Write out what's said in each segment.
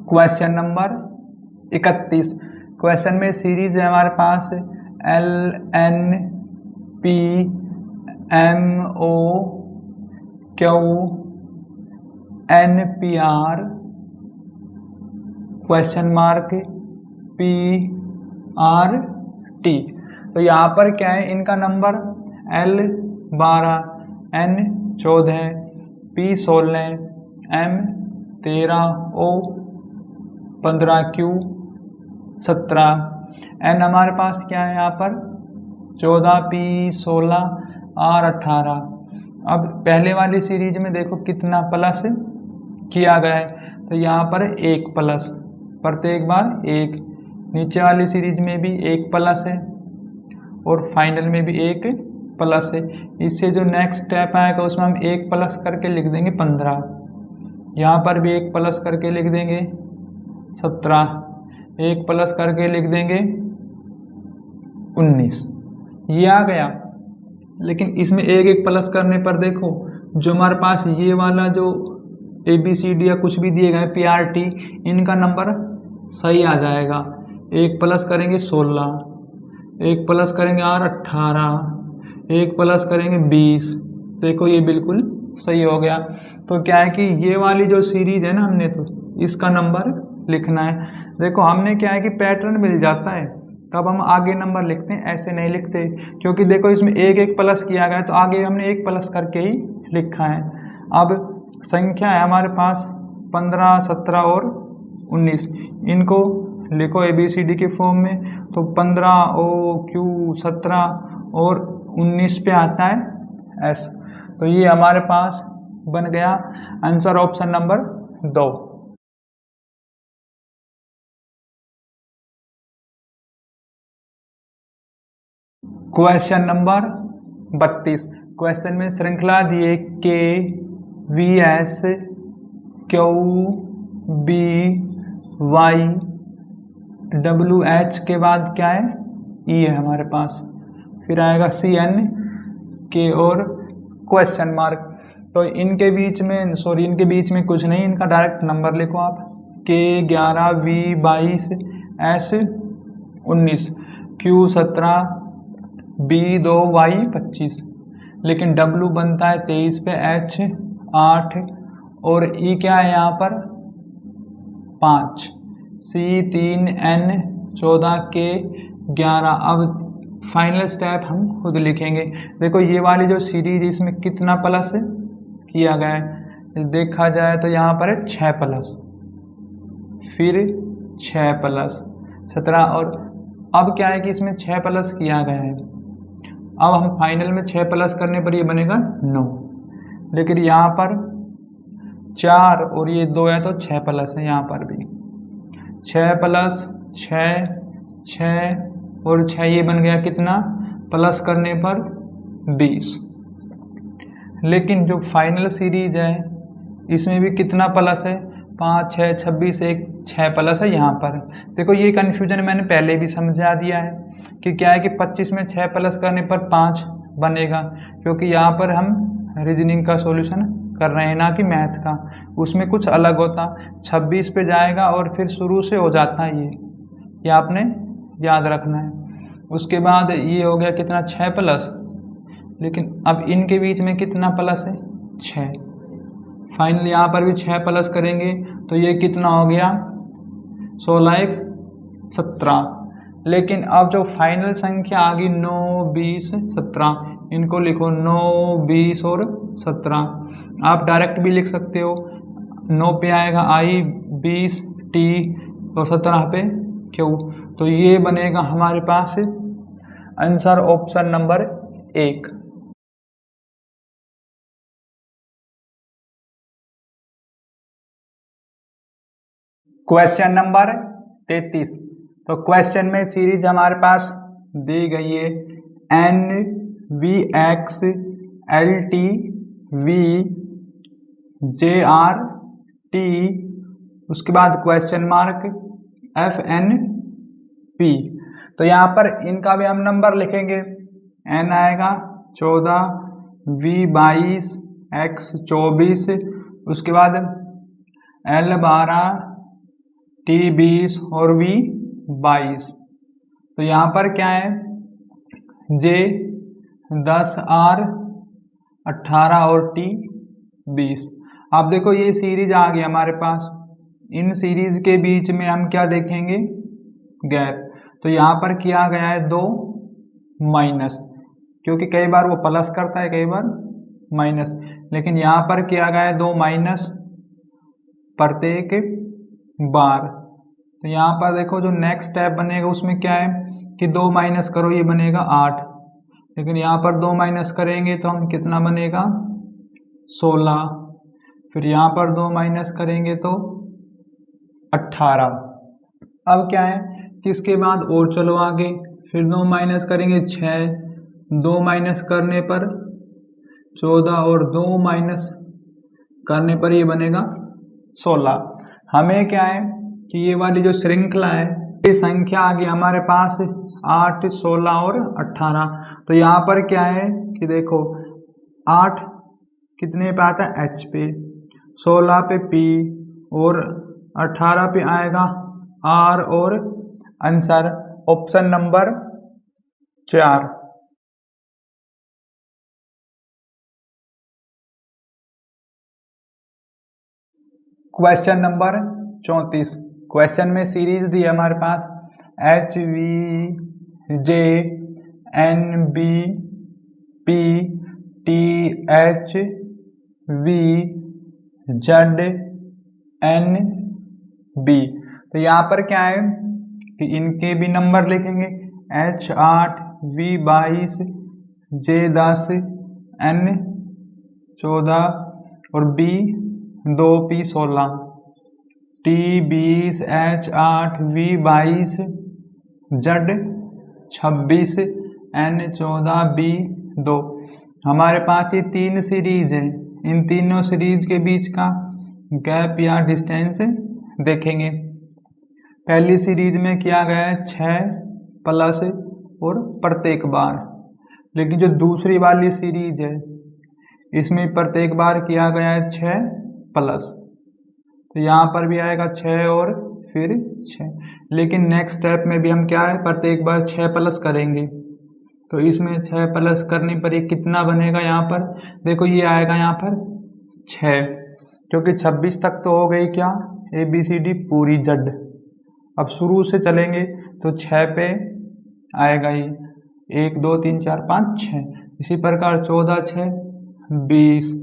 Question number 31। Question में series है हमारे पास L N P M O Q N P R question mark P R T. तो यहाँ पर क्या है, इनका number L 12, N 14, P 16, M 13, O 15, Q 17, N हमारे पास क्या है यहाँ पर 14, P 16, R 18। अब पहले वाली सीरीज में देखो कितना प्लस किया गया है, तो यहाँ पर 1 प्लस प्रत्येक बार 1। नीचे वाली सीरीज में भी 1 प्लस है और फाइनल में भी 1 प्लस है। इससे जो नेक्स्ट स्टेप आएगा उसमें हम 1 प्लस करके लिख देंगे 15। यहाँ पर भी 1 प्लस करके लिख देंगे 17, 1 प्लस करके लिख देंगे 19। ये आ गया। लेकिन इसमें 1 प्लस करने पर देखो जो हमारे पास ये वाला जो ABCD या कुछ भी दिए गए PRT, इनका नंबर सही आ जाएगा। 1 प्लस करेंगे 16, 1 प्लस करेंगे R 18, 1 प्लस करेंगे 20। देखो ये बिल्कुल सही हो गया। तो क्या है कि ये वाली जो सीरीज है ना, हमने तो इसका नंबर लिखना है। देखो हमने क्या है कि पैटर्न मिल जाता है तब हम आगे नंबर लिखते हैं, ऐसे नहीं लिखते, क्योंकि देखो इसमें 1 प्लस किया गया है तो आगे हमने 1 प्लस करके ही लिखा है। अब संख्या है हमारे पास 15, 17 और 19, इनको लिखो ABCD के फॉर्म में। तो 15 O Q 17 और 19 पे आता है S। तो ये हमारे पास बन गया answer option number 2। Question number 32। Question में श्रृंखला दिए K V S Q B Y W H के बाद क्या है E है हमारे पास, फिर आएगा CN K और क्वेश्चन मार्क। तो इनके बीच में इनके बीच में कुछ नहीं, इनका डायरेक्ट नंबर लिखो आप। K 11, V 22, S 19, Q 17, B 2, Y 25। लेकिन W बनता है 23 पे, H 8 और E क्या है यहाँ पर 5, C 3, N 14, K 11। अब फाइनल स्टेप हम खुद लिखेंगे। देखो ये वाली जो सीरीज इसमें कितना प्लस किया गया है, देखा जाए तो यहाँ पर है 6 प्लस, फिर 6 प्लस 17। और अब क्या है कि इसमें 6 प्लस किया गया है। अब हम फाइनल में 6 प्लस करने पर ये बनेगा 9, लेकिन यहाँ पर 4 और ये 2 है तो 6 प्लस है। यहाँ पर भी 6 प्लस 6, 6 और 6, ये बन गया कितना प्लस करने पर 20। लेकिन जो फाइनल सीरीज है इसमें भी कितना प्लस है 5, 6, 26, 1 6 प्लस है यहाँ पर। देखो ये कन्फ्यूजन मैंने पहले भी समझा दिया है कि क्या है कि 25 में 6 प्लस करने पर 5 बनेगा, क्योंकि यहाँ पर हम रीजनिंग का सॉल्यूशन कर रहे हैं ना कि मैथ का। उसमें कुछ अलग होता, 26 पे जाएगा और फिर शुरू से हो जाता है ये आपने याद रखना है। उसके बाद ये हो गया कितना 6 प्लस, लेकिन अब इनके बीच में कितना प्लस है 6। फाइनल यहाँ पर भी 6 प्लस करेंगे तो ये कितना हो गया 16, 1 17। लेकिन अब जो फाइनल संख्या आ गई 9, 20, 17, इनको लिखो 9, 20 और 17। आप डायरेक्ट भी लिख सकते हो। 9 पे आएगा I, 20 T और 17 पे Q। तो ये बनेगा हमारे पास answer option number 1। Question number 33। तो क्वेश्चन में सीरीज हमारे पास दी गई है N V X L T V J R T, उसके बाद question mark F N P। तो यहाँ पर इनका भी हम नंबर लिखेंगे। N आएगा 14, V 22, X 24, उसके बाद L 12, T20 और V22। तो यहाँ पर क्या है, J10, R18 और T20। अब देखो ये सीरीज आ गई हमारे पास, इन सीरीज के बीच में हम क्या देखेंगे, गैप। तो यहाँ पर किया गया है 2 माइनस, क्योंकि कई बार वो प्लस करता है कई बार माइनस, लेकिन यहाँ पर किया गया है 2 माइनस प्रत्येक बार। तो यहाँ पर देखो जो नेक्स्ट स्टेप बनेगा उसमें क्या है कि 2 माइनस करो, ये बनेगा 8, लेकिन यहाँ पर 2 माइनस करेंगे तो हम कितना बनेगा 16, फिर यहाँ पर 2 माइनस करेंगे तो 18। अब क्या है कि इसके बाद और चलो आगे, फिर 2 माइनस करेंगे 6, 2 माइनस करने पर 14 और 2 माइनस करने पर ये बनेगा 16। हमें क्या है कि ये वाली जो श्रृंखला है, ये संख्या आ गई हमारे पास 8, 16 और 18। तो यहाँ पर क्या है कि देखो 8 कितने पे आता है, H पे, 16 पे P और 18 पे आएगा R, और answer option number 4। Question number 34। Question में सीरीज दी है हमारे पास HVJ NBP THVZNB। तो यहाँ पर क्या है कि इनके भी नंबर लिखेंगे, H8 V22 J10 N14 और B2 P16, T20 H8 V22 Z26 N14 B2। हमारे पास ये 3 सीरीज है, इन तीनों सीरीज के बीच का गैप या डिस्टेंस देखेंगे। पहली सीरीज में किया गया है 6 प्लस और प्रत्येक बार, लेकिन जो दूसरी वाली सीरीज है इसमें प्रत्येक बार किया गया है 6 प्लस, तो यहाँ पर भी आएगा 6 और फिर 6, लेकिन नेक्स्ट स्टेप में भी हम क्या है प्रत्येक बार 6 प्लस करेंगे। तो इसमें 6 प्लस करने पर ये कितना बनेगा, यहाँ पर देखो ये आएगा यहाँ पर 6, क्योंकि 26 तक तो हो गई क्या ABCD पूरी जड। अब शुरू से चलेंगे तो 6 पे आएगा ये 1 2 3 4 5 6, इसी प्रकार 14 6 20,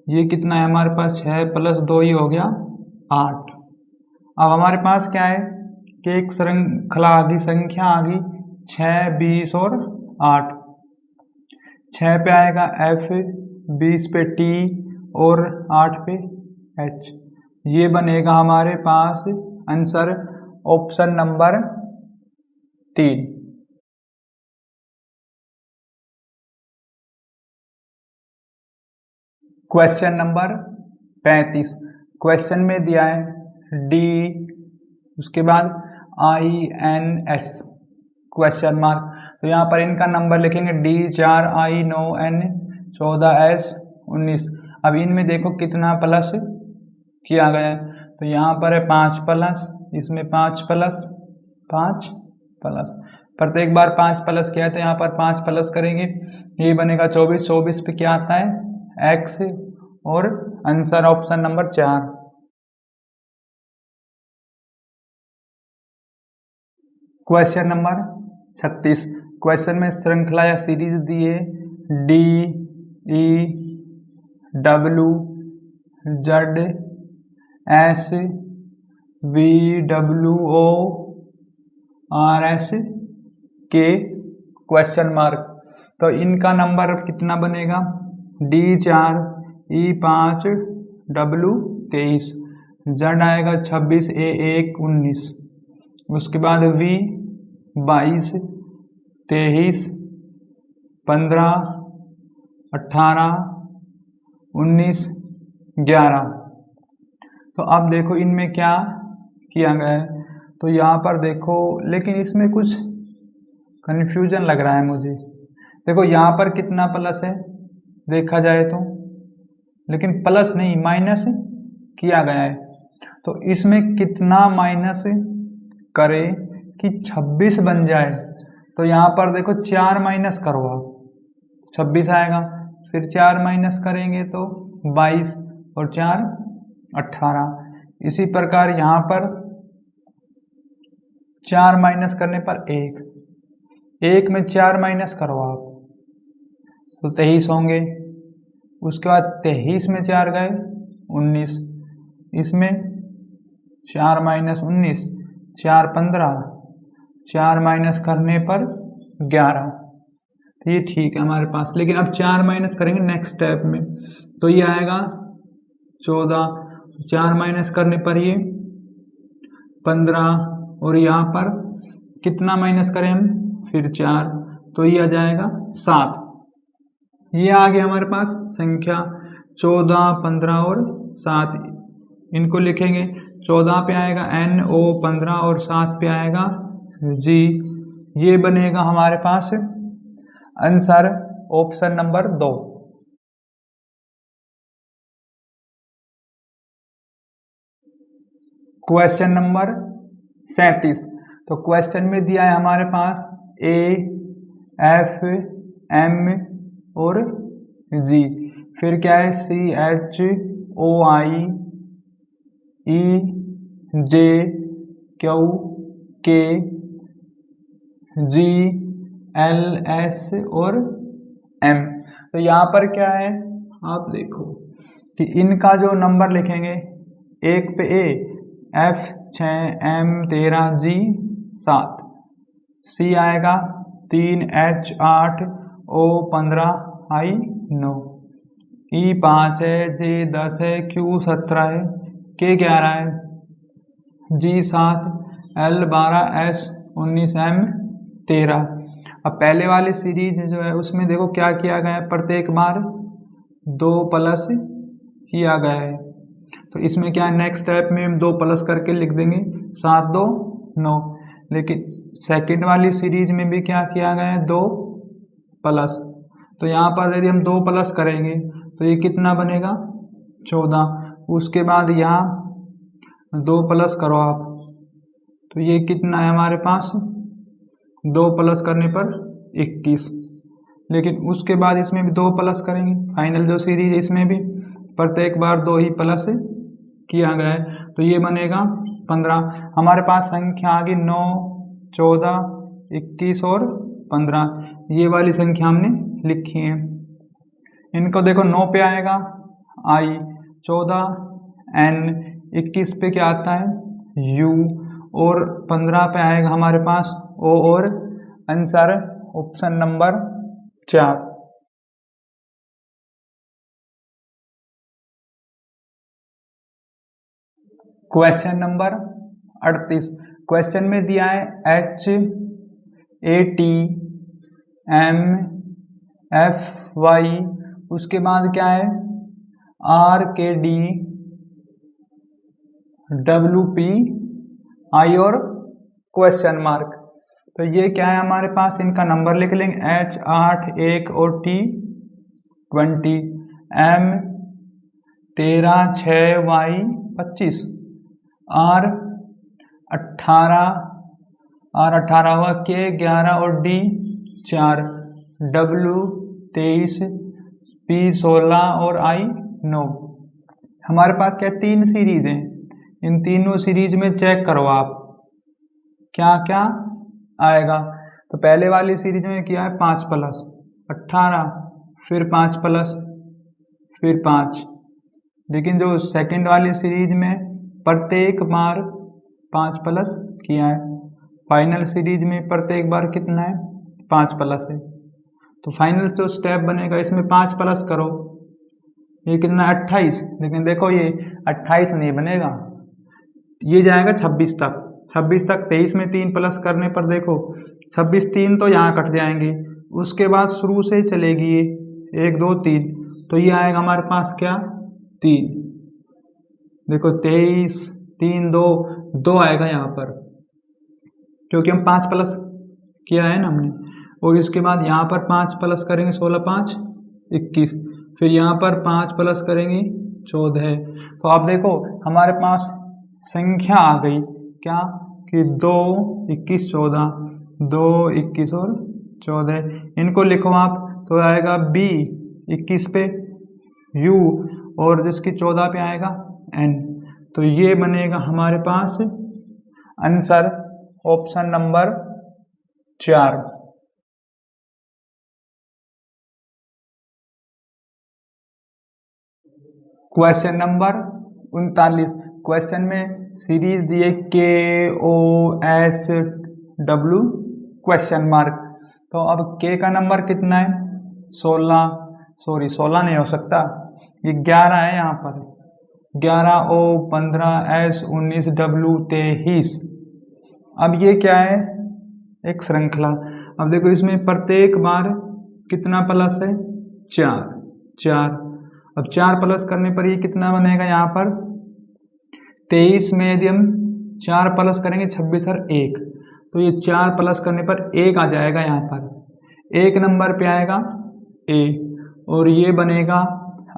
ये कितना है हमारे पास 6 प्लस 2 ही हो गया 8। अब हमारे पास क्या है कि एक श्रृंखला आ गई, संख्या आ गई 6 20 और 8। 6 पे आएगा F, 20 पे T और 8 पे H। ये बनेगा हमारे पास answer option number 3। Question number 35। Question में दिया है D, उसके बाद INS क्वेश्चन मार्क। तो यहाँ पर इनका नंबर लिखेंगे D 4 I 9 N 14 S 19। अब इनमें देखो कितना प्लस किया गया है, तो यहाँ पर है 5 प्लस, इसमें 5 प्लस 5 प्लस, प्रत्येक बार 5 प्लस किया है तो यहाँ पर 5 प्लस करेंगे, ये बनेगा 24। 24 पे क्या आता है X, और answer option number 4। Question number 36। Question में श्रृंखला या सीरीज दी है D E W Z S V W O R S K question mark. तो इनका नंबर कितना बनेगा, D 4 E 5 W 23, Z आएगा 26 A 1 19, उसके बाद V 22 23 15 18 19 11। तो अब देखो इनमें क्या किया गया है, तो यहाँ पर देखो, लेकिन इसमें कुछ कन्फ्यूजन लग रहा है मुझे। देखो यहाँ पर कितना प्लस है देखा जाए तो, लेकिन प्लस नहीं माइनस किया गया है। तो इसमें कितना माइनस करे कि 26 बन जाए। तो यहाँ पर देखो 4 माइनस करो आप, 26 आएगा, फिर 4 माइनस करेंगे तो 22 और 4 18। इसी प्रकार यहाँ पर 4 माइनस करने पर 1 में 4 माइनस करो आप तो 23 होंगे। उसके बाद 23 में 4 गए 19, इसमें 4 माइनस 19, 4 15, 4 माइनस करने पर 11। तो ये ठीक है हमारे पास। लेकिन अब 4 माइनस करेंगे नेक्स्ट स्टेप में, तो ये आएगा 14, 4 माइनस करने पर ये 15, और यहाँ पर कितना माइनस करें हम, फिर 4, तो ये आ जाएगा 7। ये आ गया हमारे पास संख्या 14, 15 और 7। इनको लिखेंगे, 14 पे आएगा NO 15 और 7 पे आएगा G। ये बनेगा हमारे पास answer option number 2। Question number 37। तो क्वेश्चन में दिया है हमारे पास A, F, M और G, फिर क्या है CH OI EJ Q K G LS और M। तो यहाँ पर क्या है आप देखो कि इनका जो नंबर लिखेंगे, 1 पे A F 6 M 13 G 7, C आएगा 3 H 8 O 15 I 9, E 5 है, J 10 है, Q 17 है, K 11 है, G 7, L 12, S 19, M 13। अब पहले वाली सीरीज जो है उसमें देखो क्या किया गया है, प्रत्येक बार 2 प्लस किया गया है। तो इसमें क्या है, नेक्स्ट स्टेप में हम 2 प्लस करके लिख देंगे 7 2 9। लेकिन सेकंड वाली सीरीज में भी क्या किया गया है, 2 प्लस। तो यहाँ पर यदि हम 2 प्लस करेंगे तो ये कितना बनेगा 14। उसके बाद यहाँ 2 प्लस करो आप, तो ये कितना है हमारे पास, 2 प्लस करने पर 21। लेकिन उसके बाद इसमें भी 2 प्लस करेंगे, फाइनल जो सीरीज है इसमें भी प्रत्येक बार 2 ही प्लस किया गया है, तो ये बनेगा 15। हमारे पास संख्या आ गई 9, 14, 21 और 15। ये वाली संख्या हमने लिखी है। इनको देखो 9 पे आएगा I, 14 N, 21 पे क्या आता है U, और 15 पे आएगा हमारे पास O, और answer option number 4। Question number 38। Question में दिया है H A T M F Y, उसके बाद क्या है R K D W P I और क्वेश्चन मार्क। तो ये क्या है हमारे पास, इनका नंबर लिख लेंगे, H 8 1 और T 20, M 13 6 Y 25, R 18 हुआ, K 11 और D 4, W 23, P 16 और I 9। हमारे पास क्या 3 सीरीज हैं, इन तीनों सीरीज में चेक करो आप क्या क्या आएगा। तो पहले वाली सीरीज में किया है 5 प्लस 18, फिर 5 प्लस फिर 5। लेकिन जो सेकंड वाली सीरीज में प्रत्येक बार 5 प्लस किया है, फाइनल सीरीज में प्रत्येक बार कितना है 5 प्लस है। तो फाइनल जो स्टेप बनेगा इसमें 5 प्लस करो, ये कितना 28। लेकिन देखो ये 28 नहीं बनेगा, ये जाएगा 26 तक। 26 तक 23 में 3 प्लस करने पर देखो 26 3 तो यहाँ कट जाएंगे, उसके बाद शुरू से चलेगी ये 1 2 3, तो ये आएगा हमारे पास क्या 3। देखो 23 3 2 2 आएगा यहाँ पर, क्योंकि हम 5 प्लस किया है ना हमने। और इसके बाद यहाँ पर 5 प्लस करेंगे 16 5 21, फिर यहाँ पर 5 प्लस करेंगे 14 है। तो आप देखो हमारे पास संख्या आ गई क्या कि 2, 21, 14, 2, 21 और 14। इनको लिखो आप तो आएगा B 21 पे U और जिसकी 14 पे आएगा N। तो ये बनेगा हमारे पास answer option number 4। Question number 39। Question में सीरीज दिए KOSW क्वेश्चन मार्क। तो अब K का नंबर कितना है 16, सॉरी 16 नहीं हो सकता, ये 11 है यहाँ पर, 11 O 15 S 19 W 23। अब ये क्या है एक श्रृंखला। अब देखो इसमें प्रत्येक बार कितना प्लस है 4 4। अब 4 प्लस करने पर ये कितना बनेगा यहाँ पर 23 में यदि हम 4 प्लस करेंगे 26 और 1, तो ये 4 प्लस करने पर 1 आ जाएगा यहाँ पर, 1 नंबर पे आएगा A और ये बनेगा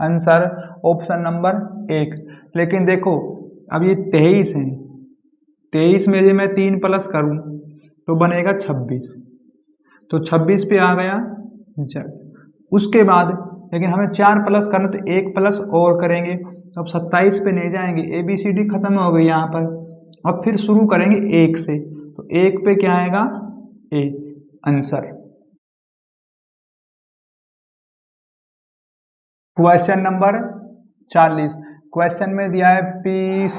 आंसर ऑप्शन नंबर 1। लेकिन देखो अब ये 23 है, 23 में यदि मैं 3 प्लस करूँ तो बनेगा 26, तो 26 पे आ गया Z। उसके बाद लेकिन हमें 4 प्लस करना तो 1 प्लस और करेंगे, तो अब 27 पे नहीं जाएंगे, ABCD खत्म हो गई यहाँ पर। अब फिर शुरू करेंगे 1 से, तो 1 पे क्या आएगा A answer. Question number 40। Question में दिया है PCOQDP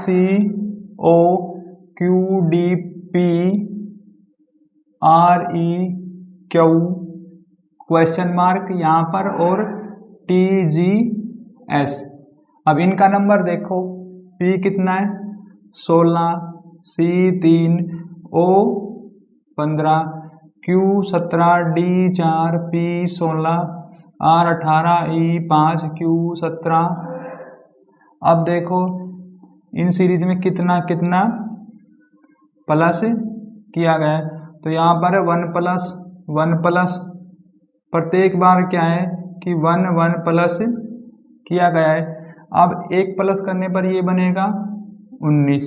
REQ क्वेश्चन मार्क यहाँ पर और TGS। अब इनका नंबर देखो, P कितना है 16, C 3, O 15, Q 17, D 4, P 16, R 18, E 5, Q 17। अब देखो इन सीरीज में कितना कितना प्लस किया गया है, तो यहाँ पर 1 प्लस 1 प्लस, प्रत्येक बार क्या है कि 1 1 प्लस किया गया है। अब 1 प्लस करने पर ये बनेगा 19,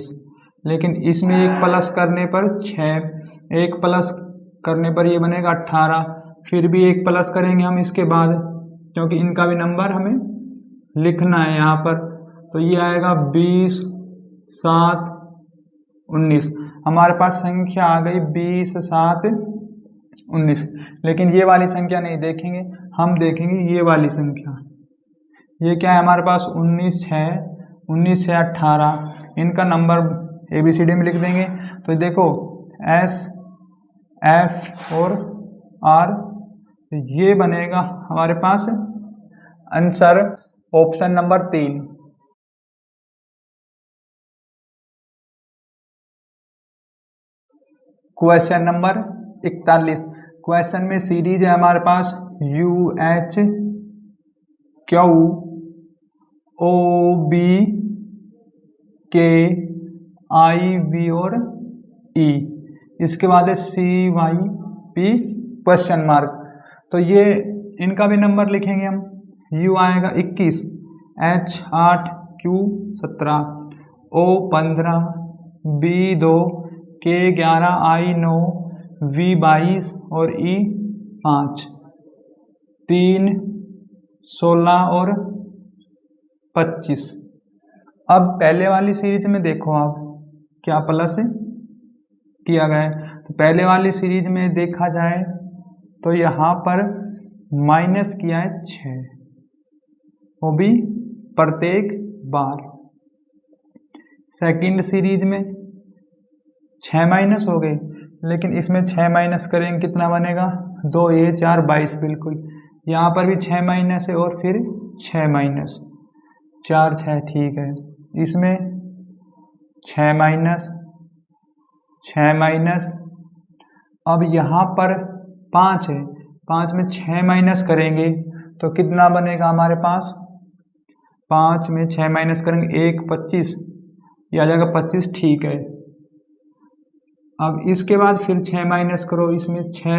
लेकिन इसमें 1 प्लस करने पर 6, 1 प्लस करने पर ये बनेगा 18, फिर भी 1 प्लस करेंगे हम इसके बाद, क्योंकि इनका भी नंबर हमें लिखना है यहाँ पर, तो ये आएगा 20 7 19। हमारे पास संख्या आ गई 20 7 19। लेकिन ये वाली संख्या नहीं देखेंगे, हम देखेंगे ये वाली संख्या। ये क्या है हमारे पास 19 6 18। इनका नंबर ABCD में लिख देंगे, तो देखो S F और R, ये बनेगा हमारे पास answer option number 3। Question number 41। Question में सीरीज है हमारे पास UH Q OB K IV और E, इसके बाद है CYP क्वेश्चन मार्क। तो ये इनका भी नंबर लिखेंगे हम, U आएगा 21, H 8, Q 17, O 15, B 2, K 11, I 9, V 22 और E 5, 3 16 और 25। अब पहले वाली सीरीज में देखो आप क्या प्लस किया गया है, तो पहले वाली सीरीज में देखा जाए तो यहाँ पर माइनस किया है 6, वो भी प्रत्येक बार। सेकंड सीरीज में 6 माइनस हो गए, लेकिन इसमें 6 माइनस करेंगे कितना बनेगा 2 ये 4 22 बिल्कुल। यहाँ पर भी 6 माइनस है और फिर 6 माइनस 4 6 ठीक है। इसमें 6 माइनस 6 माइनस, अब यहाँ पर 5 है, 5 में 6 माइनस करेंगे तो कितना बनेगा हमारे पास, 5 में 6 माइनस करेंगे 1 25, ये आ जाएगा 25 ठीक है। अब इसके बाद फिर 6 माइनस करो, इसमें 6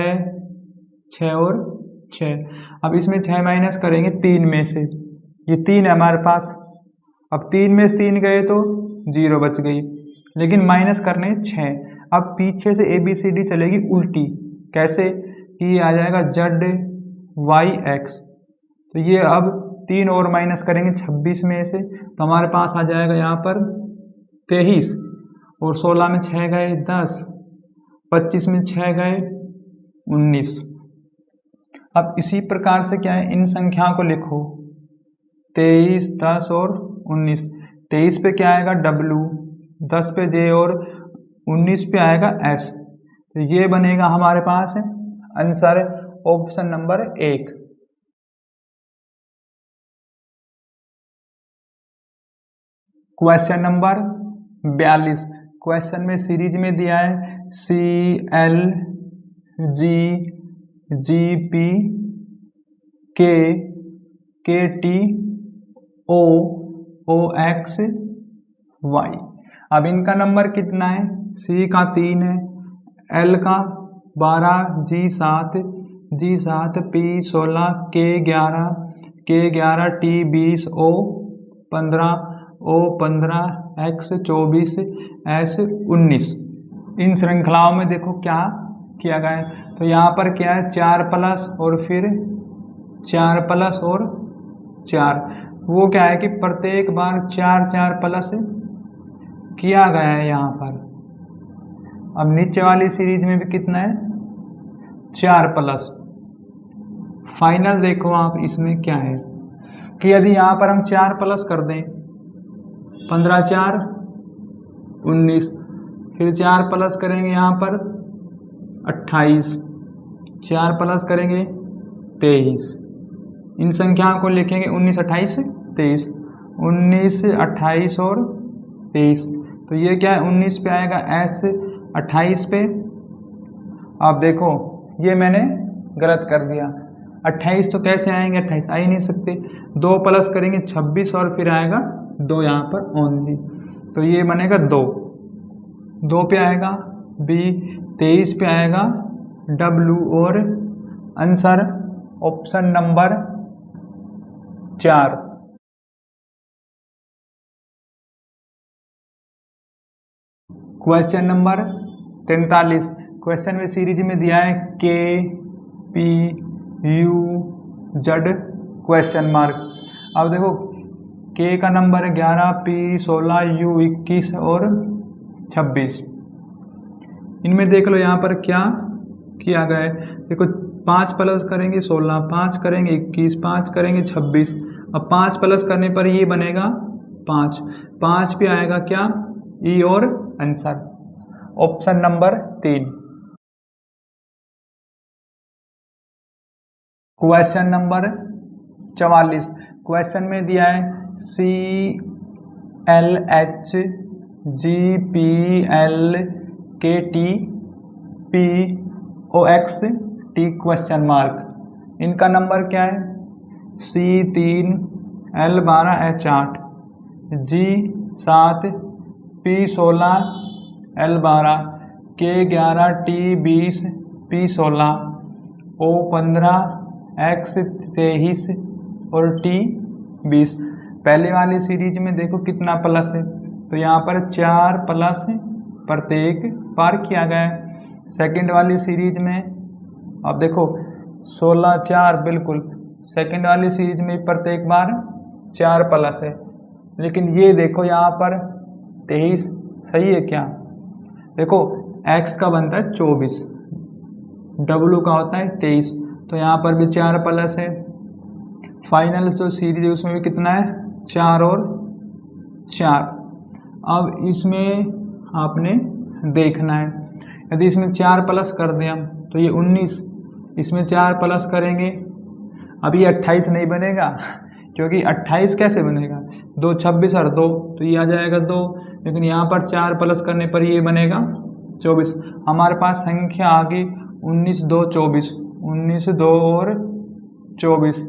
6 और 6, अब इसमें 6 माइनस करेंगे 3 में से, ये 3 है हमारे पास, अब 3 में से 3 गए तो 0 बच गई, लेकिन माइनस करने 6। अब पीछे से ABCD चलेगी उल्टी, कैसे कि ये आ जाएगा ZYX। तो ये अब 3 और माइनस करेंगे 26 में से, तो हमारे पास आ जाएगा यहाँ पर 23, और 16 में 6 गए 10, 25 में 6 गए 19। अब इसी प्रकार से क्या है, इन संख्याओं को लिखो 23, 10 और 19। 23 पे क्या आएगा W, 10 पे J और 19 पे आएगा S। तो ये बनेगा हमारे पास answer option number 1। Question number 42। Question में सीरीज में दिया है CL G GP K KT O OX Y। अब इनका नंबर कितना है, C का 3 है, L का 12, G 7 P 16 K 11 T 20 O 15 X 24 S 19। इन श्रृंखलाओं में देखो क्या किया गया है, तो यहाँ पर क्या है 4 प्लस और फिर 4 प्लस और 4, वो क्या है कि प्रत्येक बार 4 प्लस किया गया है यहाँ पर। अब नीचे वाली सीरीज में भी कितना है 4 प्लस। फाइनल देखो आप इसमें क्या है कि यदि यहाँ पर हम 4 प्लस कर दें 15 4 19, फिर 4 प्लस करेंगे यहाँ पर 28, 4 प्लस करेंगे 23। इन संख्याओं को लिखेंगे 19 28 23, 19 28 और 23। तो ये क्या है 19 पे आएगा S, 28 पे। आप देखो ये मैंने गलत कर दिया, 28 तो कैसे आएंगे, 28 आ ही नहीं सकते। 2 प्लस करेंगे 26 और फिर आएगा 2 यहाँ पर ओनली, तो ये बनेगा 2 पे आएगा B, 23 पे आएगा W, और answer option number 4। Question number 43। Question में सीरीज में दिया है K P U Z question mark. अब देखो K का नंबर है 11, P 16, U 21 और 26। इनमें देख लो यहाँ पर क्या किया गया है, देखो 5 प्लस करेंगे 16, 5 करेंगे 21, 5 करेंगे 26। अब 5 प्लस करने पर ये बनेगा 5 पे आएगा क्या E, और answer option number 3। Question number 44। Question में दिया है CLH GPL KT POX T question mark. इनका नंबर क्या है C3 L12 H8 G7 P16 L12 K11 T20 P16 O15 X23 और T20। पहले वाली सीरीज में देखो कितना प्लस है, तो यहाँ पर 4 प्लस प्रत्येक बार किया गया है। सेकंड वाली सीरीज में अब देखो 16 4 बिल्कुल, सेकंड वाली सीरीज में प्रत्येक बार 4 प्लस है। लेकिन ये देखो यहाँ पर 23 सही है क्या, देखो x का बनता है 24, w का होता है 23, तो यहाँ पर भी 4 प्लस है। फाइनल जो सीरीज है उसमें भी कितना है 4 और 4। अब इसमें आपने देखना है, यदि इसमें 4 प्लस कर दें हम तो ये 19, इसमें 4 प्लस करेंगे, अब ये 28 नहीं बनेगा, क्योंकि 28 कैसे बनेगा 2 26 और 2, तो ये आ जाएगा 2, लेकिन यहाँ पर 4 प्लस करने पर ये बनेगा 24। हमारे पास संख्या आ गई 19 2 24, 19 2 और 24।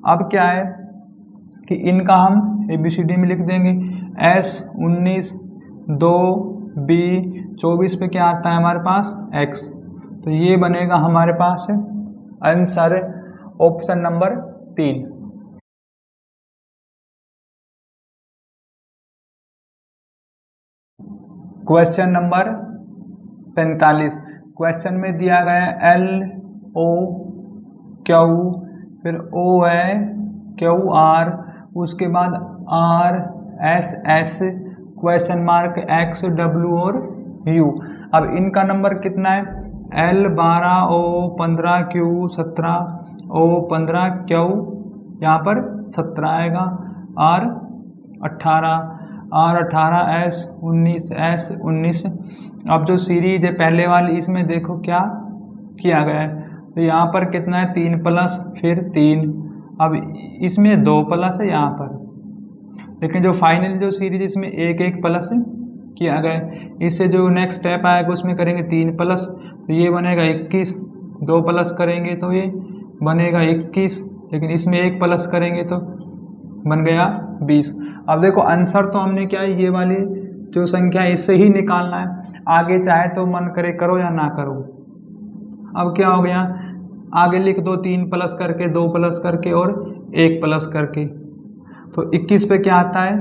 अब क्या है कि इनका हम ABCD में लिख देंगे। S 19 2 B 24 पे क्या आता है हमारे पास X, तो ये बनेगा हमारे पास answer option number 3। Question number 45। Question में दिया गया L O Q, फिर O है Q R, उसके बाद R S S question mark X W और U। अब इनका नंबर कितना है? L 12 O 15 Q 17 O 15 Q यहाँ पर 17 आएगा, R 18 R 18 S 19 S 19। अब जो सीरीज है पहले वाली, इसमें देखो क्या किया गया है, तो यहाँ पर कितना है 3 प्लस फिर 3, अब इसमें 2 प्लस है यहाँ पर, लेकिन जो फाइनल जो सीरीज इसमें 1 1 प्लस किया गया है। इससे जो नेक्स्ट स्टेप आएगा उसमें करेंगे 3 प्लस, तो ये बनेगा 21, 2 प्लस करेंगे तो ये बनेगा 21, लेकिन इसमें 1 प्लस करेंगे तो बन गया 20। अब देखो आंसर तो हमने क्या है, ये वाली जो संख्या है इससे ही निकालना है, आगे चाहे तो मन करे करो या ना करो। अब क्या हो गया, आगे लिख दो 3 प्लस करके, 2 प्लस करके और 1 प्लस करके, तो 21 पे क्या आता है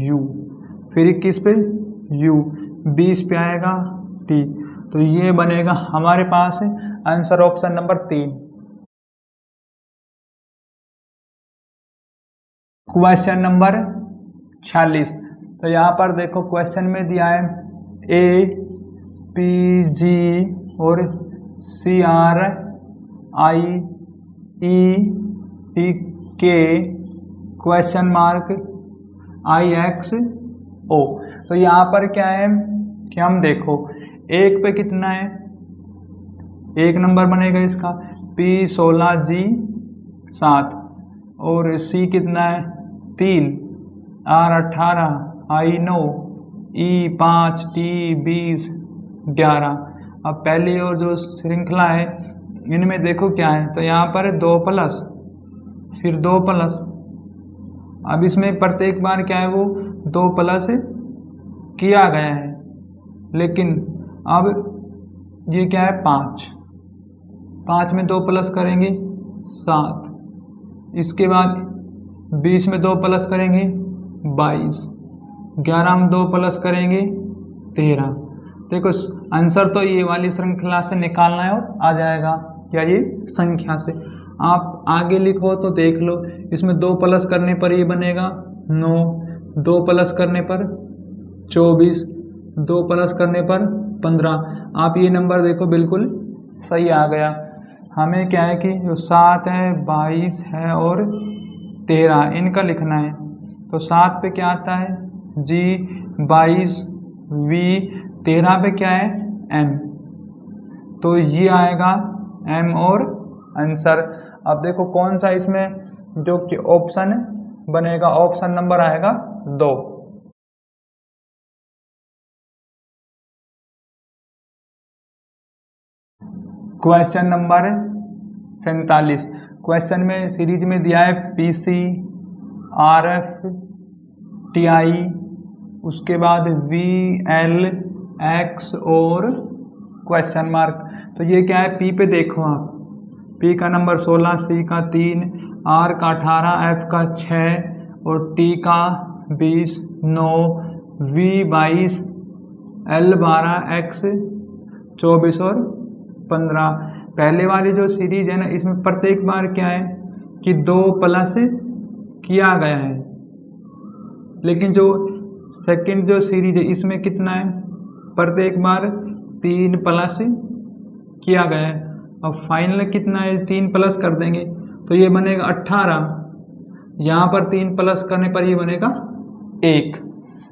U, फिर 21 पे U, 20 पे आएगा T, तो ये बनेगा हमारे पास answer option number 3। Question number 46। तो यहाँ पर देखो क्वेश्चन में दिया है A P G और C R I E P K question mark I X O। तो यहाँ पर क्या है कि हम देखो एक पे कितना है, 1 नंबर बनेगा इसका, P 16 G 7 और C कितना है 3, R 18 I 9 E 5 T 20 11। अब पहली और जो श्रृंखला है इनमें देखो क्या है, तो यहाँ पर 2 प्लस फिर 2 प्लस, अब इसमें प्रत्येक बार क्या है वो 2 प्लस किया गया है, लेकिन अब ये क्या है 5, 5 में 2 प्लस करेंगे 7, इसके बाद 20 में 2 प्लस करेंगे 22, 11 में 2 प्लस करेंगे 13। देखो आंसर तो ये वाली श्रृंखला से निकालना है और आ जाएगा क्या ये संख्या से। आप आगे लिखो तो देख लो, इसमें 2 प्लस करने पर ये बनेगा 9, 2 प्लस करने पर 24, 2 प्लस करने पर 15। आप ये नंबर देखो बिल्कुल सही आ गया। हमें क्या है कि जो 7 है 22 है और 13 इनका लिखना है, तो 7 पे क्या आता है G, 22 V, 13 पे क्या है M, तो ये आएगा M और आंसर। अब देखो कौन सा इसमें जो कि ऑप्शन बनेगा, ऑप्शन नंबर आएगा 2। Question number 47। क्वेश्चन में सीरीज में दिया है PC RF TI, उसके बाद VL X और क्वेश्चन मार्क। तो ये क्या है, P पे देखो आप, P का नंबर 16, C का 3, R का 18, F का 6 और T का 20 9, V 22, L 12, X 24 और 15। पहले वाली जो सीरीज है ना इसमें प्रत्येक बार क्या है कि 2 प्लस किया गया है, लेकिन जो सेकंड जो सीरीज है इसमें कितना है, प्रत्येक बार 3 प्लस किया गया है। अब फाइनल कितना है, 3 प्लस कर देंगे तो ये बनेगा 18, यहाँ पर 3 प्लस करने पर ये बनेगा 1।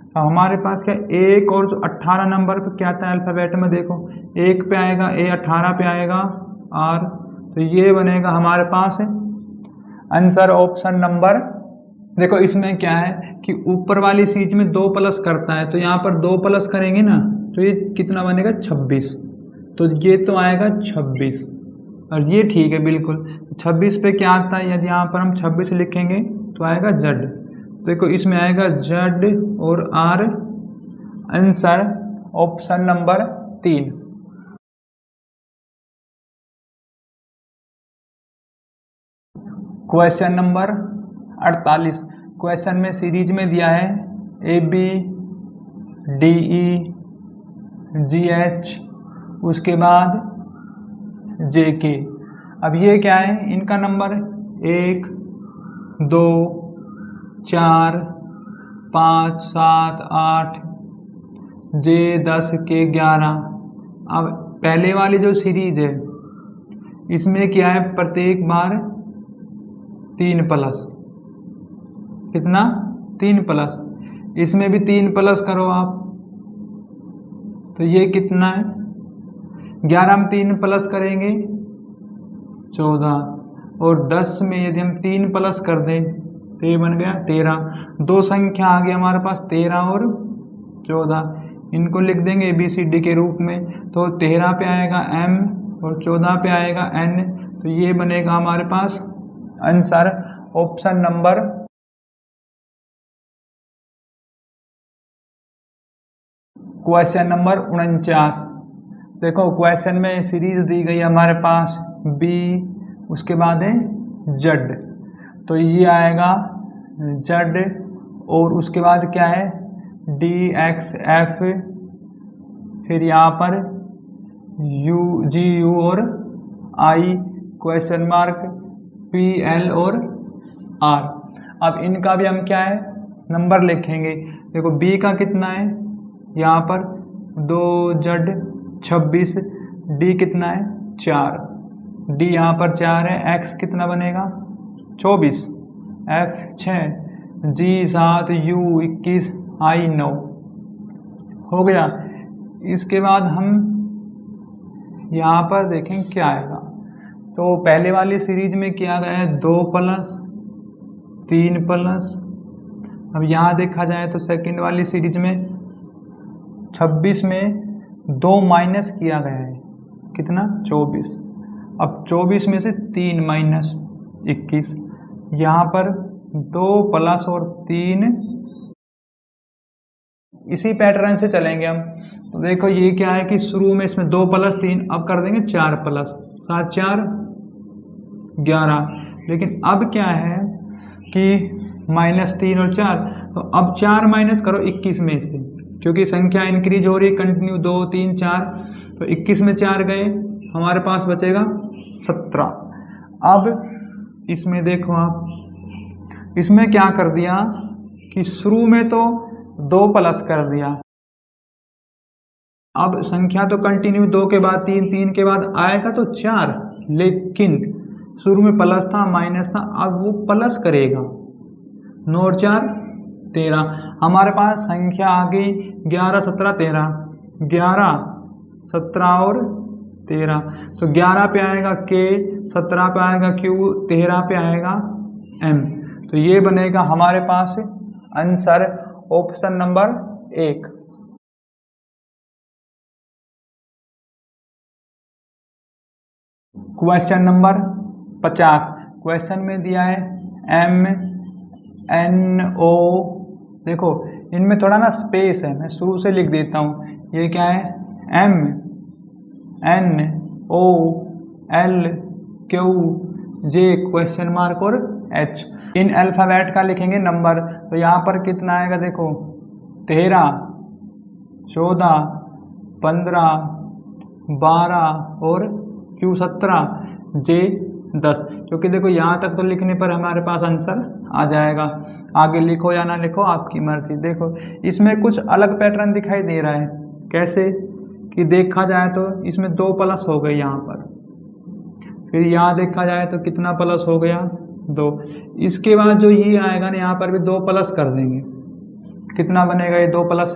अब हमारे पास क्या 1 और जो 18 नंबर पे क्या आता है अल्फ़ाबेट में देखो, 1 पे आएगा A, 18 पे आएगा R, तो ये बनेगा हमारे पास आंसर ऑप्शन नंबर। देखो इसमें क्या है कि ऊपर वाली सीरीज में 2 प्लस करता है, तो यहाँ पर 2 प्लस करेंगे ना तो ये कितना बनेगा 26, तो ये तो आएगा 26 और ये ठीक है बिल्कुल। 26 पे क्या आता है, यदि यहाँ पर हम 26 लिखेंगे तो आएगा Z, देखो इसमें आएगा Z और R, answer option number 3। Question number 48। Question में सीरीज में दिया है AB DE GH, उसके बाद JK। अब ये क्या है, इनका नंबर 1 2 4 5 7 8, J10 K 11। अब पहले वाली जो सीरीज है इसमें क्या है, प्रत्येक बार 3 प्लस, कितना 3 प्लस, इसमें भी 3 प्लस करो आप, तो ये कितना है 11 में 3 प्लस करेंगे 14, और 10 में यदि हम 3 प्लस कर दें तो ये बन गया 13। दो संख्या आ गई हमारे पास 13 और 14, इनको लिख देंगे ABCD के रूप में। तो 13 पे आएगा M और 14 पे आएगा N, तो ये बनेगा हमारे पास answer option number question number 49। देखो क्वेश्चन में सीरीज दी गई हमारे पास B, उसके बाद है Z, तो ये आएगा Z, और उसके बाद क्या है DXF, फिर यहाँ पर GU और I, क्वेश्चन मार्क PL और R। अब इनका भी हम क्या है नंबर लिखेंगे। देखो B का कितना है, यहाँ पर 2Z 26, D कितना है 4, D यहाँ पर 4 है, X कितना बनेगा 24, F 6, G 7, U 21, I 9 हो गया। इसके बाद हम यहाँ पर देखें क्या आएगा। तो पहले वाली सीरीज में किया गया है 2 प्लस 3 प्लस। अब यहाँ देखा जाए तो सेकंड वाली सीरीज में 26 में 2 माइनस किया गया है, कितना 24। अब 24 में से 3 माइनस 21, यहाँ पर 2 प्लस और 3, इसी पैटर्न से चलेंगे हम। तो देखो ये क्या है कि शुरू में इसमें 2 प्लस 3, अब कर देंगे 4 प्लस 7 4 11, लेकिन अब क्या है कि -3 और 4, तो अब 4 माइनस करो 21 में से, क्योंकि संख्या इंक्रीज हो रही कंटिन्यू 2 3 4, तो 21 में 4 गए, हमारे पास बचेगा 17। अब इसमें देखो आप, इसमें क्या कर दिया कि शुरू में तो 2 प्लस कर दिया, अब संख्या तो कंटिन्यू 2 के बाद 3 3 के बाद आएगा तो 4, लेकिन शुरू में प्लस था माइनस था, अब वो प्लस करेगा। 9 और 4 13, हमारे पास संख्या आ गई 11 17 13, 11 17 और 13, तो 11 पे आएगा K, 17 पे आएगा Q, 13 पे आएगा M, तो ये बनेगा हमारे पास answer option number 1। Question number 50। Question में दिया है MNO, देखो इनमें थोड़ा ना स्पेस है, मैं शुरू से लिख देता हूँ। ये क्या है MNOLQ क्वेश्चन मार्क और H, इन अल्फ़ाबेट का लिखेंगे नंबर। तो यहाँ पर कितना आएगा देखो 13 14 15 12 और Q 17, J 10, क्योंकि देखो यहाँ तक तो लिखने पर हमारे पास आंसर आ जाएगा, आगे लिखो या ना लिखो आपकी मर्जी। देखो इसमें कुछ अलग पैटर्न दिखाई दे रहा है, कैसे कि देखा जाए तो इसमें 2 प्लस हो गए यहाँ पर, फिर यहाँ देखा जाए तो कितना प्लस हो गया 2, इसके बाद जो ये आएगा ना यहाँ पर भी 2 प्लस कर देंगे, कितना बनेगा ये 2 प्लस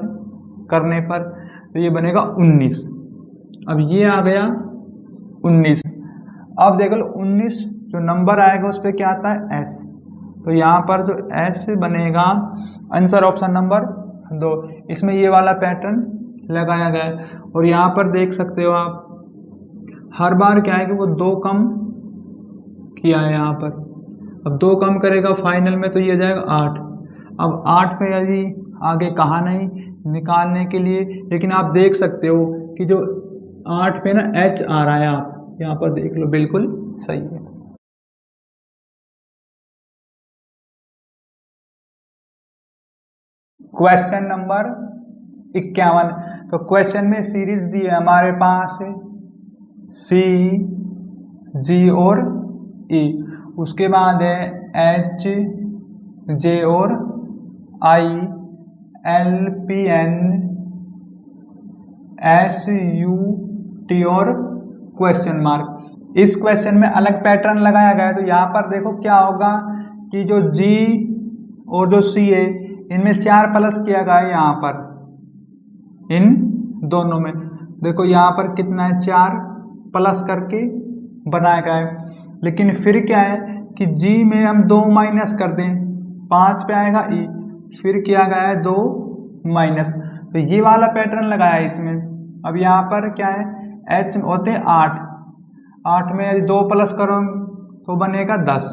करने पर, तो ये बनेगा 19। अब ये आ गया 19। अब देख लो 19 जो नंबर आएगा उस पर क्या आता है S, तो यहाँ पर जो S बनेगा आंसर ऑप्शन नंबर 2। इसमें ये वाला पैटर्न लगाया गया है, और यहाँ पर देख सकते हो आप हर बार क्या है कि वो 2 कम किया है यहाँ पर, अब 2 कम करेगा फाइनल में तो ये जाएगा 8। अब 8 पे यदि आगे कहा नहीं निकालने के लिए, लेकिन आप देख सकते हो कि जो 8 पे ना H आ रहा है, आप यहाँ पर देख लो बिल्कुल सही है। Question number 51। तो क्वेश्चन में सीरीज दी है हमारे पास सी, जी और ई, उसके बाद है एच, जे और I, L, P, N, S, U, T और क्वेश्चन मार्क। इस क्वेश्चन में अलग पैटर्न लगाया गया है। तो यहाँ पर देखो क्या होगा कि जो जी और जो सी है इनमें 4 प्लस किया गया है। यहाँ पर इन दोनों में देखो यहाँ पर कितना है, 4 प्लस करके बनाया गया है। लेकिन फिर क्या है कि जी में हम 2 माइनस कर दें, 5 पे आएगा ई, फिर किया गया है 2 माइनस। तो ये वाला पैटर्न लगाया है इसमें। अब यहाँ पर क्या है, एच होते हैं 8, 8 में यदि 2 प्लस करो तो बनेगा 10।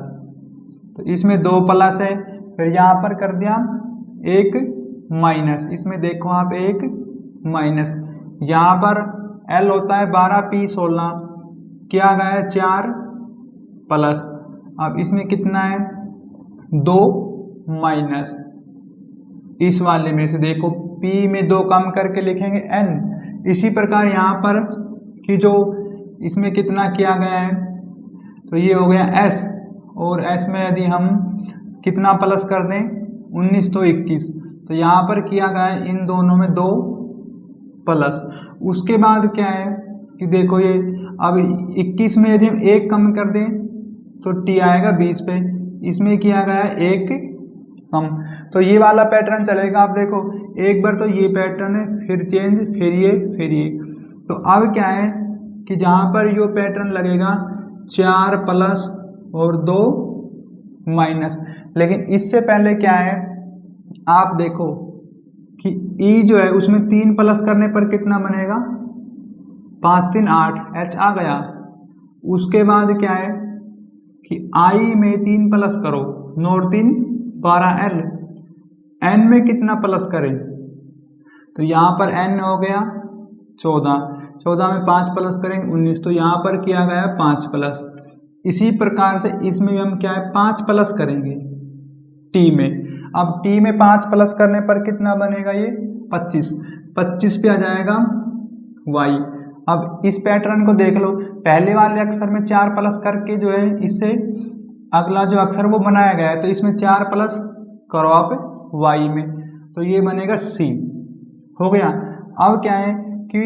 तो इसमें 2 प्लस है, फिर यहाँ पर कर दिया 1 माइनस, इसमें देखो आप 1 माइनस। यहाँ पर एल होता है 12, पी 16, किया गया है 4 प्लस। अब इसमें कितना है 2 माइनस। इस वाले में से देखो P में 2 कम करके लिखेंगे N। इसी प्रकार यहाँ पर कि जो इसमें कितना किया गया है, तो ये हो गया S, और S में यदि हम कितना प्लस कर दें 19 तो 21, तो यहाँ पर किया गया है इन दोनों में 2 प्लस। उसके बाद क्या है कि देखो ये अब 21 में यदि हम 1 कम कर दें तो T आएगा 20 पे, इसमें किया गया है 1 कम। तो ये वाला पैटर्न चलेगा। आप देखो एक बार तो ये पैटर्न है, फिर चेंज, फिर ये, फिर ये। तो अब क्या है कि जहाँ पर ये पैटर्न लगेगा 4 प्लस और 2 माइनस। लेकिन इससे पहले क्या है, आप देखो कि ई जो है उसमें 3 प्लस करने पर कितना बनेगा, 5 3 8, एच आ गया। उसके बाद क्या है कि आई में 3 प्लस करो, 9 और 3 12, एल, एन में कितना प्लस करें, तो यहाँ पर एन हो गया 14, 14 में 5 प्लस करेंगे 19, तो यहाँ पर किया गया 5 प्लस। इसी प्रकार से इसमें भी हम क्या है 5 प्लस करेंगे टी में। अब टी में 5 प्लस करने पर कितना बनेगा, ये 25, 25 पे आ जाएगा वाई। अब इस पैटर्न को देख लो, पहले वाले अक्षर में 4 प्लस करके जो है इससे अगला जो अक्षर वो बनाया गया है, तो इसमें 4 प्लस करो आप वाई में, तो ये बनेगा सी, हो गया। अब क्या है कि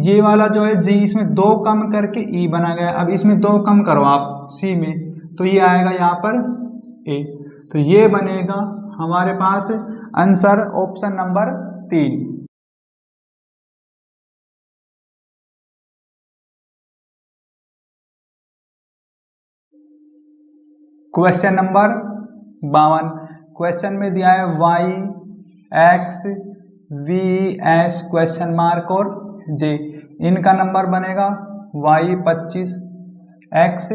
ये वाला जो है जी, इसमें 2 कम करके ई बना गया। अब इसमें 2 कम करो आप सी में, तो ये आएगा यहाँ पर ए। तो ये बनेगा हमारे पास answer option number 3। Question number 52। Question में दिया है Y, X, V, S question mark और जे। इनका नंबर बनेगा वाई 25, एक्स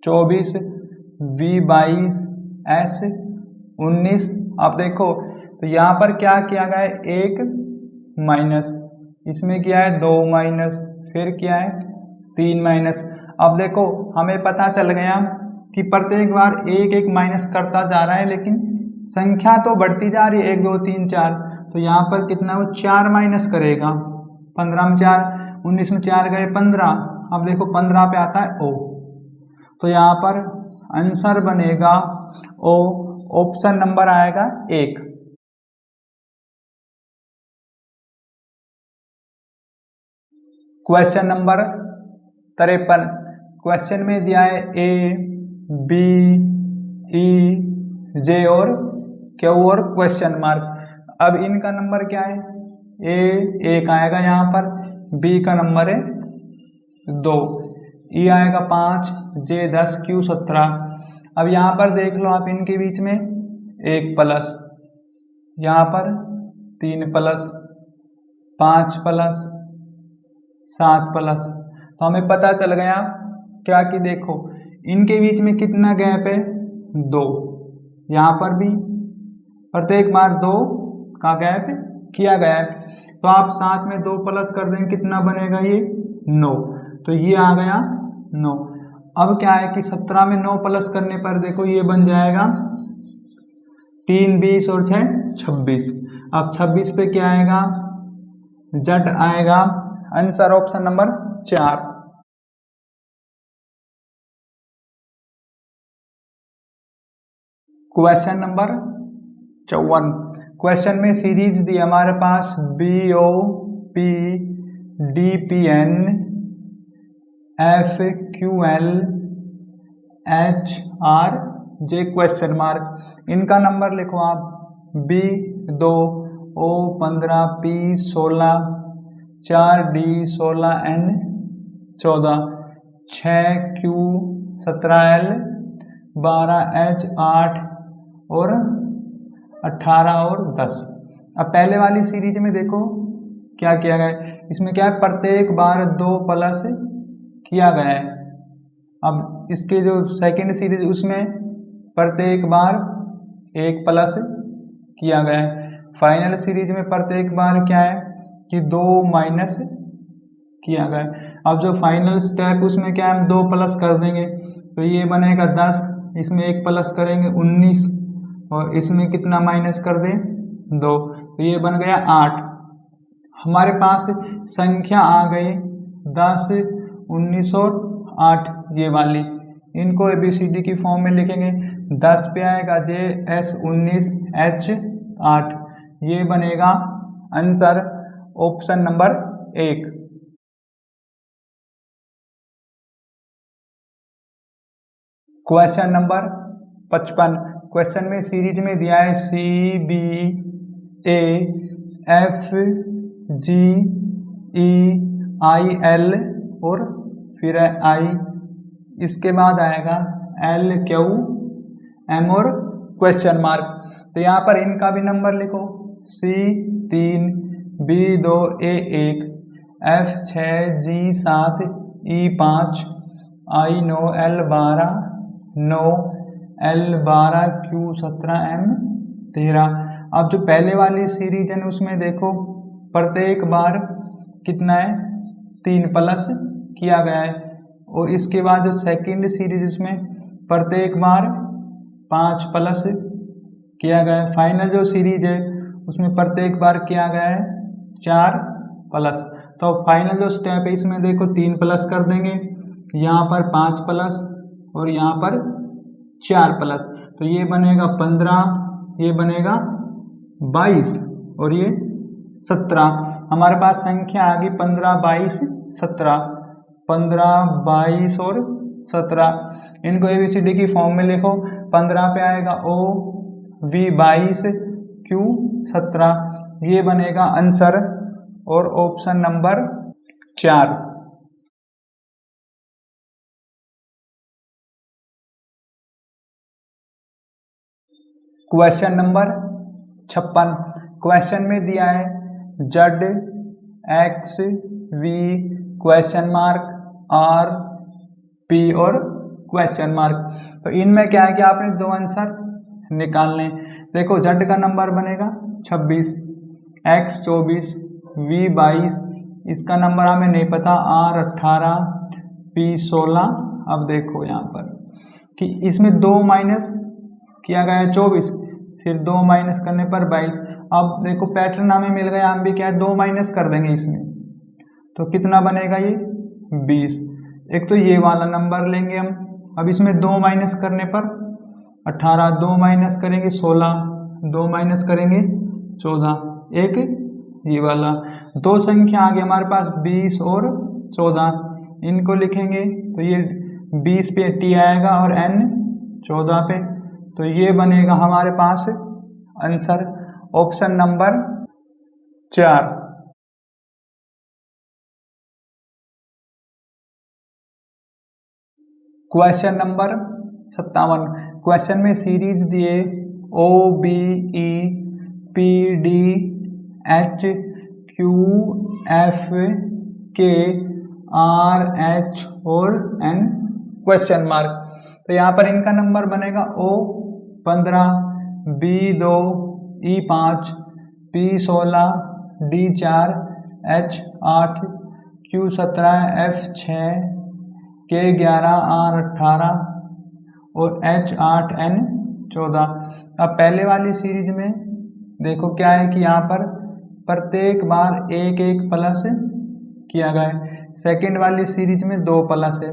24, वी 22, एस 19। अब देखो तो यहाँ पर क्या किया गया है 1 माइनस, इसमें किया है 2 माइनस, फिर किया है 3 माइनस। अब देखो हमें पता चल गया कि प्रत्येक बार 1 1 माइनस करता जा रहा है, लेकिन संख्या तो बढ़ती जा रही है 1 2 3 4। तो यहाँ पर कितना वो 4 माइनस करेगा, 15 में 4, 19 में 4 गए 15। अब देखो 15 पे आता है ओ, तो यहाँ पर आंसर बनेगा ओ, ऑप्शन नंबर आएगा 1। Question number 53। क्वेश्चन में दिया है ए, बी, ई, जे और क्यू और क्वेश्चन मार्क। अब इनका नंबर क्या है, ए 1 आएगा यहाँ पर, बी का नंबर है 2, ई आएगा 5, जे 10, क्यू 17। अब यहाँ पर देख लो आप इनके बीच में 1 प्लस, यहाँ पर 3 प्लस, 5 प्लस, 7 प्लस। तो हमें पता चल गया क्या कि देखो इनके बीच में कितना गैप है 2, यहाँ पर भी प्रत्येक बार 2 का गैप किया गया है। तो आप साथ में 2 प्लस कर देंगे, कितना बनेगा ये 9, तो ये आ गया 9। अब क्या है कि 17 में 9 प्लस करने पर देखो ये बन जाएगा 3 20 और 6 26। अब 26 पे क्या आएगा जेड आएगा answer option number 4। Question number 54। Question में सीरीज दी हमारे पास BOP DPN FQL HRJ question mark. इनका नंबर लिखो आप। B 2 O 15 P 16 4 D 16 N 14 6 Q 17 L 12 H 8 और 18 और 10। अब पहले वाली सीरीज में देखो क्या किया गया है। इसमें क्या है, प्रत्येक बार 2 प्लस किया गया है। अब इसके जो सेकंड सीरीज उसमें प्रत्येक बार 1 प्लस किया गया है। फाइनल सीरीज में प्रत्येक बार क्या है कि 2 माइनस किया गया है। अब जो फाइनल स्टेप उसमें क्या है, हम 2 प्लस कर देंगे तो ये बनेगा 10, इसमें 1 प्लस करेंगे 19 और इसमें कितना माइनस कर दें 2, तो ये बन गया 8। हमारे पास संख्या आ गई 10 19 और 8 ये वाली। इनको ABCD की फॉर्म में लिखेंगे। 10 पे आएगा JS 19 H 8, ये बनेगा answer option number 1। Question number 55। Question में सीरीज में दिया है CBA FGEIL और फिर है I, इसके बाद आएगा LQM और क्वेश्चन मार्क। तो यहाँ पर इनका भी नंबर लिखो। C3 B2 A1 F6 G7 E5 I9 L12 9 L12 Q17 M13। अब जो पहले वाली सीरीज है उसमें देखो प्रत्येक बार कितना है 3 प्लस किया गया है और इसके बाद जो सेकंड सीरीज उसमें प्रत्येक बार 5 प्लस किया गया है। फाइनल जो सीरीज है उसमें प्रत्येक बार किया गया है 4 प्लस। तो फाइनल जो स्टेप है इसमें देखो 3 प्लस कर देंगे, यहाँ पर 5 प्लस और यहाँ पर 4 प्लस, तो ये बनेगा 15, ये बनेगा 22 और ये 17। हमारे पास संख्या आ गई 15 22 17, 15 22 और 17। इनको ABCD की फॉर्म में लिखो। 15 पे आएगा O V 22 Q 17, ये बनेगा आंसर और option number 4। Question number 56। Question में दिया है Z X V question mark R P और क्वेश्चन मार्क। तो इनमें क्या है कि आपने 2 आंसर निकालने। देखो Z का नंबर बनेगा 26, X 24 V 22, इसका नंबर हमें नहीं पता, R 18 P 16। अब देखो यहाँ पर कि इसमें 2 माइनस किया गया है 24, फिर 2 माइनस करने पर 22। अब देखो पैटर्न हमें मिल गया, हम भी क्या है 2 माइनस कर देंगे इसमें, तो कितना बनेगा ये 20। एक तो ये वाला नंबर लेंगे हम। अब इसमें 2 माइनस करने पर 18, 2 माइनस करेंगे 16, 2 माइनस करेंगे 14, एक ये वाला। 2 संख्या आ गई हमारे पास 20 और 14, इनको लिखेंगे तो ये 20 पे T आएगा और N 14 पे, तो ये बनेगा हमारे पास answer option number 4। Question number 57। Question में सीरीज दिए O B E P D H Q F K R H और N क्वेश्चन मार्क। तो यहाँ पर इनका नंबर बनेगा O 15 B 2 E 5 P 16 D 4 H 8 Q 17 F 6 K 11 R 18 और H 8 N 14। अब पहले वाली सीरीज में देखो क्या है कि यहाँ पर प्रत्येक बार एक एक प्लस किया गया है। सेकेंड वाली सीरीज में 2 प्लस है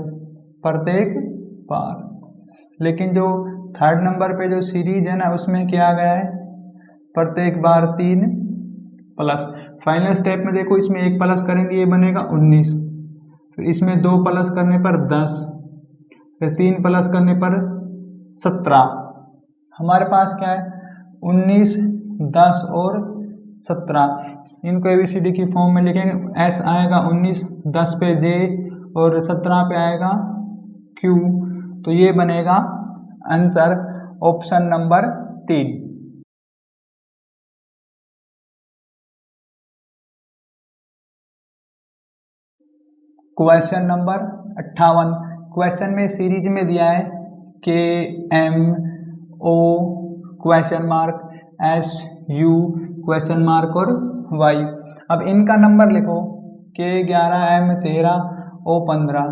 प्रत्येक बार, लेकिन जो थर्ड नंबर पे जो सीरीज है ना उसमें किया गया है प्रत्येक बार 3 प्लस। फाइनल स्टेप में देखो इसमें 1 प्लस करेंगे ये बनेगा 19, फिर इसमें 2 प्लस करने पर 10, फिर 3 प्लस करने पर 17। हमारे पास क्या है 19, 10 और 17। इनको ABCD की फॉर्म में लिखेंगे। S आएगा 19, 10 पे J और 17 पे आएगा Q। तो ये बनेगा answer option number 3। Question number 58। Question में सीरीज में दिया है KMO question mark SU question mark और Y। अब इनका नंबर लिखो K11 M13 O15,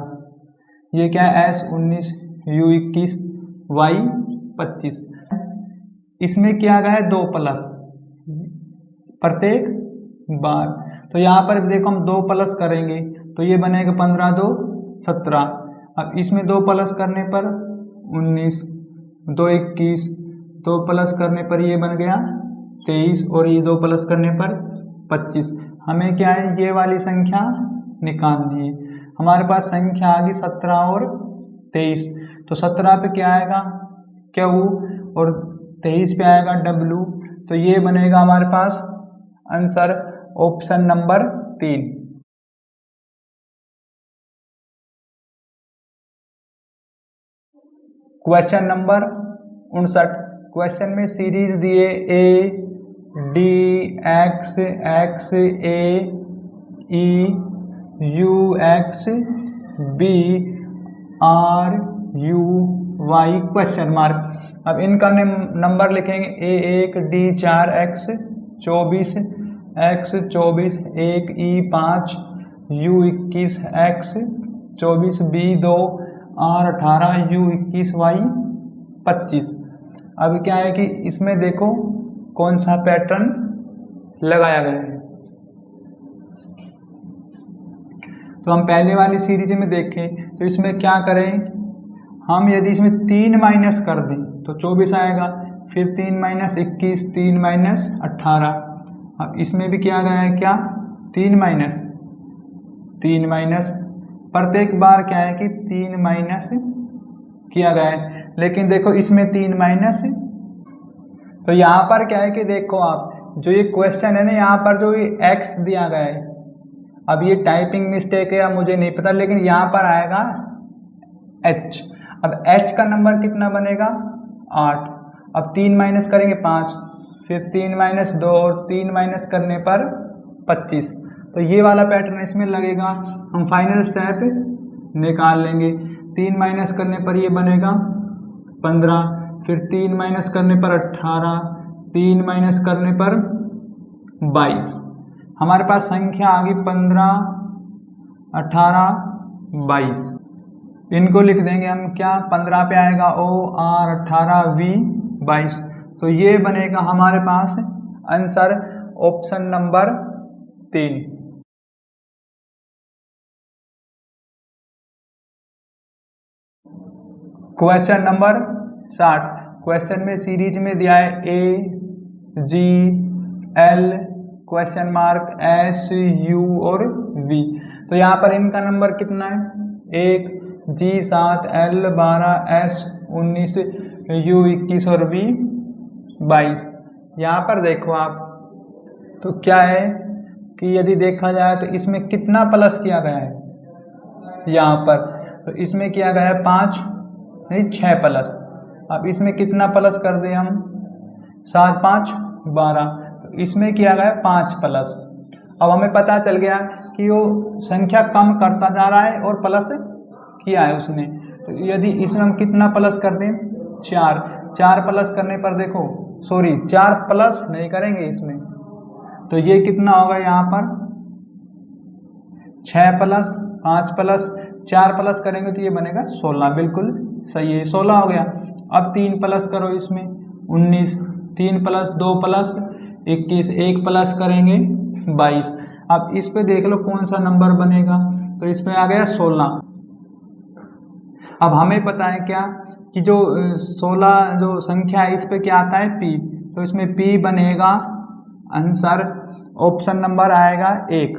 ये क्या है S19 U21 Y25। इसमें किया गया है 2 प्लस प्रत्येक बार, तो यहाँ पर देखो हम 2 प्लस करेंगे तो ये बनेगा 15 2 17। अब इसमें 2 प्लस करने पर 19, 2 21, 2 प्लस करने पर ये बन गया 23 और ये 2 प्लस करने पर 25। हमें क्या है ये वाली संख्या निकालनी है। हमारे पास संख्या आ गई 17 और 23, तो 17 पे क्या आएगा Q और 23 पे आएगा W। तो ये बनेगा हमारे पास answer option number 3। Question number 59। Question में सीरीज दिए ADX X A E UX B R U Y question mark. अब इनका नंबर लिखेंगे A1 D4 X 24 X 24 1 E 5 U 21 X 24 B 2 R 18 U 21 Y 25। अब क्या है कि इसमें देखो कौन सा पैटर्न लगाया गया है। तो हम पहले वाली सीरीज में देखें तो इसमें क्या करें हम, यदि इसमें 3 माइनस कर दें तो 24 आएगा, फिर 3 माइनस 21, 3 माइनस 18। अब इसमें भी किया गया है क्या 3 माइनस, 3 माइनस प्रत्येक बार क्या है कि 3 माइनस किया गया है, लेकिन देखो इसमें 3 माइनस। तो यहाँ पर क्या है कि देखो आप जो ये क्वेश्चन है ना यहाँ पर जो ये x दिया गया है, अब ये टाइपिंग मिस्टेक है या मुझे नहीं पता, लेकिन यहाँ पर आएगा h। अब h का नंबर कितना बनेगा 8। अब 3 माइनस करेंगे 5, फिर 3 माइनस 2 और 3 माइनस करने पर 25। तो ये वाला पैटर्न इसमें लगेगा। हम फाइनल स्टेप निकाल लेंगे। 3 माइनस करने पर ये बनेगा 15, फिर 3 माइनस करने पर 18, 3 माइनस करने पर 22। हमारे पास संख्या आ गई 15 18 22। इनको लिख देंगे हम क्या 15 पे आएगा O R 18 V 22। तो ये बनेगा हमारे पास answer option number 3। Question number 60। Question में सीरीज में दिया है A G L question mark S U और V। तो यहाँ पर इनका नंबर कितना है 1 G 7 L 12 S 19 U 21 और V 22। यहाँ पर देखो आप तो क्या है कि यदि देखा जाए तो इसमें कितना प्लस किया गया है यहाँ पर, तो इसमें किया गया है 5 नहीं 6 प्लस। अब इसमें कितना प्लस कर दें हम 7 5 12, तो इसमें किया गया है 5 प्लस। अब हमें पता चल गया कि वो संख्या कम करता जा रहा है और प्लस किया है उसने। तो यदि इसमें हम कितना प्लस कर दें 4 प्लस करने पर देखो 4 प्लस नहीं करेंगे इसमें, तो ये कितना होगा यहाँ पर 6 प्लस 5 प्लस 4 प्लस करेंगे तो ये बनेगा 16। बिल्कुल सही है 16 हो गया। अब 3 प्लस करो इसमें 19, 3 प्लस 2 प्लस 21, 1 प्लस करेंगे 22। अब इस पे देख लो कौन सा नंबर बनेगा, तो इसमें आ गया 16। अब हमें पता है क्या कि जो 16 जो संख्या है इस पे क्या आता है p, तो इसमें p बनेगा, आंसर ऑप्शन नंबर आएगा 1।